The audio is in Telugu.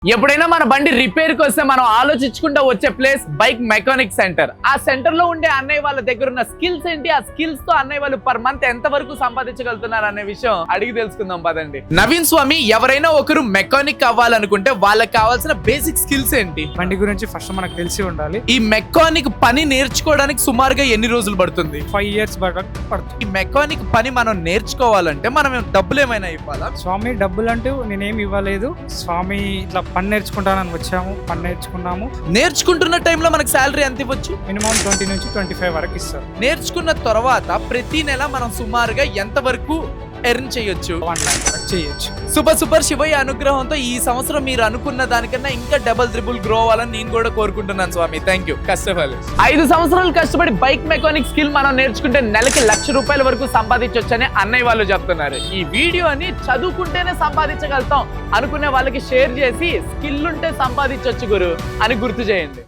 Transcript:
ఎప్పుడైనా మన బండి రిపేర్ కి వస్తే మనం ఆలోచించుకుంటూ వచ్చే ప్లేస్ బైక్ మెకానిక్ సెంటర్. ఆ సెంటర్ లో ఉండే అన్నయ్య వాళ్ళ దగ్గర ఉన్న స్కిల్స్ ఏంటి, ఆ స్కిల్స్ తో అన్నయ్య వాళ్ళు పర్ మంత్ ఎంత వరకు సంపాదించగలుగుతున్నారు అనే విషయం అడిగి తెలుసుకుందాం పదండి. నవీన్ స్వామి, ఎవరైనా ఒకరు మెకానిక్ అవ్వాలనుకుంటే వాళ్ళకి కావాల్సిన బేసిక్ స్కిల్స్ ఏంటి? బండి గురించి ఫస్ట్ మనకు తెలిసి ఉండాలి. ఈ మెకానిక్ పని నేర్చుకోవడానికి సుమారుగా ఎన్ని రోజులు పడుతుంది? 5 years పడుతుంది. ఈ మెకానిక్ పని మనం నేర్చుకోవాలంటే మనం డబ్బులు ఏమైనా ఇవ్వాలా? స్వామి డబ్బులు అంటూ నేనేమి ఇవ్వలేదు. స్వామి ఇట్లా పని నేర్చుకుంటానని వచ్చాము, పని నేర్చుకున్నాము. నేర్చుకుంటున్న టైంలో మనకు శాలరీ ఎంత ఇవ్వచ్చు? మినిమం 20 నుంచి 25 వరకు ఇస్తారు. నేర్చుకున్న తర్వాత ప్రతి నెల మనం సుమారుగా ఎంత వరకు ఎర్న్ చేయొచ్చు? 1 lakh వరకు చేయొచ్చు. సూపర్ శివయ్య అనుగ్రహంతో ఈ సంవత్సరం మీరు అనుకున్న దానికన్నా ఇంకా డబుల్ ట్రిపుల్ గ్రో అవ్వాలని నేను కూడా కోరుకుంటున్నాను స్వామి. Thank you. కష్టపడి 5 సంవత్సరాలు కష్టపడి బైక్ మెకానిక్ స్కిల్ మనం నేర్చుకుంటే నెలకి ₹1,00,000 వరకు సంపాదించొచ్చని అన్నయ్య వాళ్ళు చెప్తున్నారు. ఈ వీడియోని చదువుకుంటేనే సంపాదించగలుగుతాం అనుకునే వాళ్ళకి షేర్ చేసి స్కిల్ ఉంటే సంపాదించొచ్చు గురు అని గుర్తు చేయండి.